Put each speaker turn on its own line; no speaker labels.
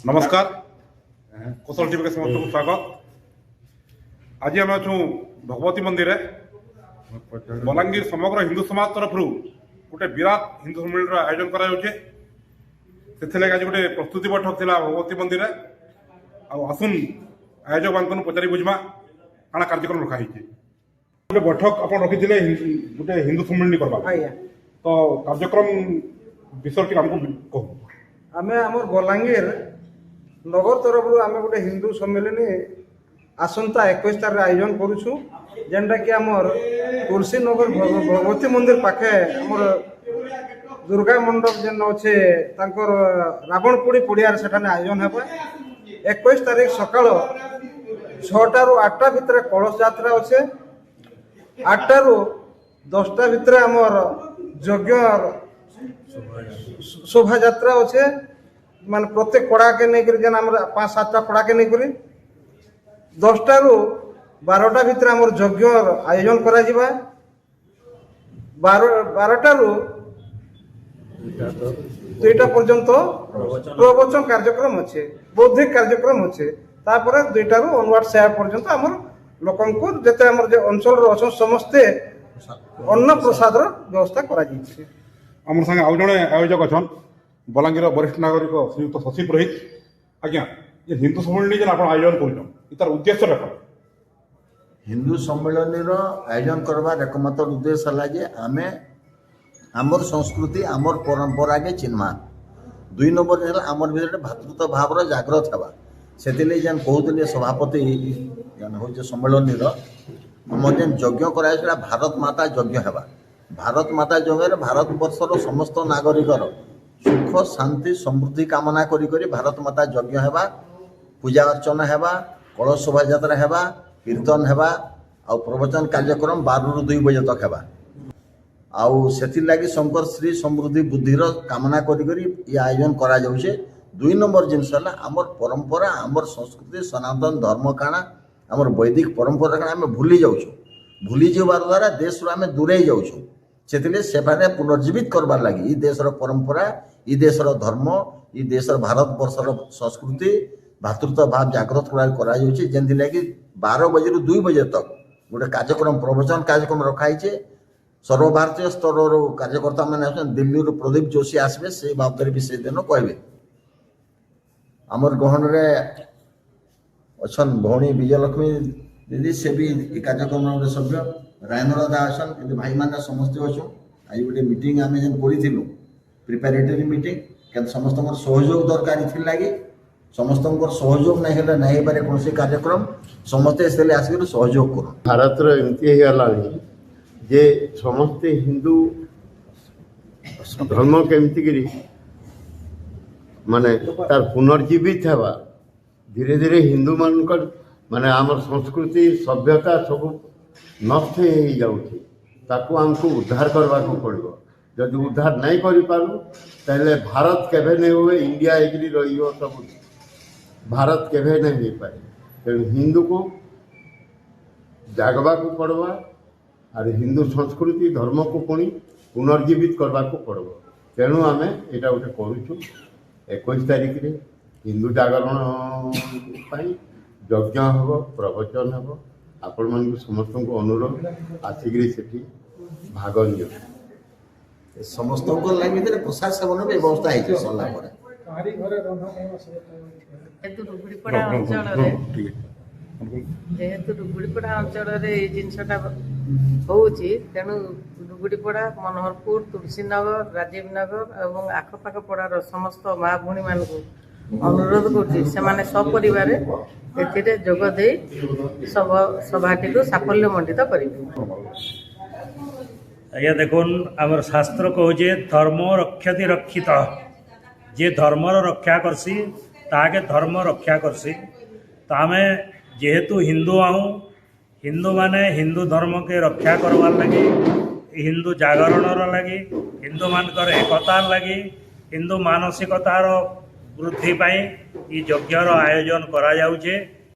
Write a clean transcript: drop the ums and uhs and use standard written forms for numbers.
नमस्कार कौशल टीवी के समस्त को स्वागत। आज आम अच्छु भगवती मंदिर बलांगीर समग्र हिंदू समाज तरफ गोटे विराट हिंदू सम्मेलन आयोजन कराए आज गोटे प्रस्तुति बैठक थी भगवती मंदिर आसुन आयोजक मान पचारि बुझमा काଣା कार्यक्रम रखाई गोटे बैठक आप रखी गोटे हिंदू सम्मेलन करवा तो कार्यक्रम विषय टी आमको कहू।
आम आम बलांगीर नगर तरफ आम गोटे हिंदू सम्मेलन आसंता 21 तारिख आयोजन करुछु जेनटा कि आमर तुलसी नगर भगवती मंदिर पाखे आमर दुर्गा मंडप जेन अच्छे तांकर रावणपुड़ी पड़ियार सेठाने आयोजन हेबा 21 तारिख सकाळ 6टा रु 8टा भितर कलश यात्रा अच्छे 8टा रु 10टा भितर आमर यज्ञ शोभा यात्रा अच्छे मान प्रत्येक पड़ा के नहीं करी जेन 5-7टा पड़ा के नहीं करी 10टा रु 12टा भितर आमर यज्ञ आयोजन करा जिबा 12टा रु 2टा पर्यंत प्रवचन कार्यक्रम अच्छे बौद्धिक कार्यक्रम अच्छे तापर 2टा रु अनवार्ड सेवा पर्यंत आमर लोकन को जते आमर जे अंचल रो अछन समस्ते अन्न प्रसाद रो व्यवस्था करा जिछि।
आम संगे आउ जड़े आयोजक अच्छा बलांगीर वरिष्ठ नागरिक श्रीयुक्त शशि पुरोहित आज्ञा ये हिंदू सम्मेलन जेन आप आयोजन कर तार उद्देश्य रख
हिंदू सम्मेलन आयोजन करवार एकमात्र उद्देश्य है जे आमे आमर संस्कृति आमर परंपरा के चिन्मा 2 नंबर है आमर भीतर भातृत्व भाव जागृत हेबा से जेन कहते सभापति जेन हो सम्मेलन आम जेन यज्ञ कराया भारत माता यज्ञ हेबा भारत माता यज्ञ भारत वर्षर समस्त नागरिकर सुख शांति समृद्धि कामना करी भारत माता यज्ञ हेबा पूजा अर्चना हेबा कलश शोभा यात्रा हेबा कीर्तन हेबा आ प्रवचन कार्यक्रम 12 रु 2 बजे तक हेबा आउ सेति लागि शंकर श्री समृद्धि बुद्धिर कामना करी ये आयोजन करा जाउछे। 2 नंबर जिनस आमर परंपरा आमर संस्कृति सनातन धर्म काना आमर वैदिक परंपरा काना आम भूली जाउछु भूली जावार द्वारा देश रो आम दूरे जाउछु सेतिले सेबारे पुनर्जीवित करबार लागि ई देशर परंपरा ई देशर धर्म ई देशर भारत वर्षर संस्कृति भातृत्व भाव जागृत करा जाउछे जेंति लागि 12 बजे रु 2 बजे तक गोटे कार्यक्रम प्रवचन कार्यक्रम रखाई सर्वभारतीय स्तर कार्यकर्ता मैंने दिल्ली प्रदीप जोशी आसबे से बाबद भी से दिन कहबे आमर गहन अच्छन भौणी विजयलक्ष्मी दीदी से भी कार्यक्रम सभ्य रायनर दा अच्छन कि भाई मैंने समस्ते अच्छु आज गोटे मीटिंग आम जेन करूँ प्रिपेरेटरी मीटिंग क्या समस्त सहयोग दरकार लगी समस्त सहयोग नहीं नहीं पारे कौन कार्यक्रम समस्ते इसलिए आसिक सहयोग कर
भारत एमती जे समस्ते हिंदू धर्म केमती माने तार पुनर्जीवित हेबा धीरे धीरे हिंदू मानकर माने आमर संस्कृति सभ्यता सब नष्ट हो जाउछि ताकू हमको उद्धार करबा को पड़ो जदि उद्धार नहीं करि पारू ताले भारत केभे नहीं हुए इंडिया एग्री रहियो सब भारत केभे नहीं हो पाए तेणु हिंदू को जागवा को पड़वा और हिंदू संस्कृति धर्म को पुणी पुनर्जीवित करबा को पड़ो तेणु आम यहाँ गोटे करूँ 21 तारिख रे हिंदू जागरण यज्ञ हम प्रवचन हम आपण मान समस्त को अनुरोध आसिक से भाग नि
समस्त लगे प्रसाद सेवन व्यवस्था है सरला
जेहेतु डुगुड़ीपड़ा अंचल जिनसा होची तेणु डुगुड़ीपड़ा मनोहरपुर तुलसीनगर राजीव नगर और आखपाख पड़ार समस्त माँ भूणी मान अनुरोध कर सपरिवार जोगदे सभाटी को साफल्य मंडित करेंगे।
आज्ञा देखुन आमर शास्त्र कहे धर्म रक्षति रक्षित जे धर्मर रक्षा करसी ताके धर्म रक्षा करसी तो आम जेहेतु हिंदू आऊँ हिंदू माने हिंदू धर्म के रक्षा करवार लगी हिंदू जागरण लगी हिंदू मानकर एकतार लगी हिंदू मानसिकतार वृद्धि पाई यज्ञर आयोजन करा जाउछे।